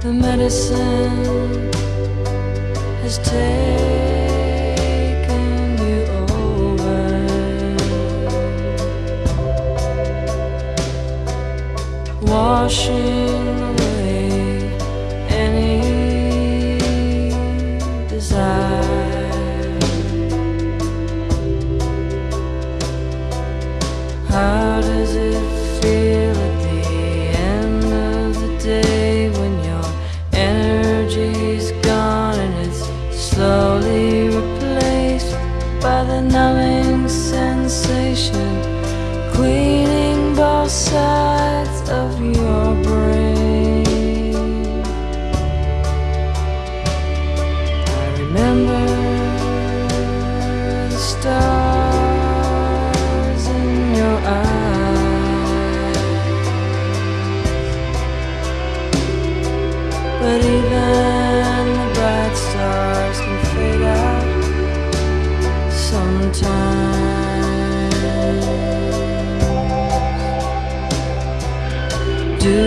The medicine has taken you over. Washing away any desire. How does it feel at the end of the day when your energy's gone and it's slowly replaced by the numbing sensation cleaning both sides of your brain? I remember the stars in your eyes, but even the bright stars can fade out sometimes. Do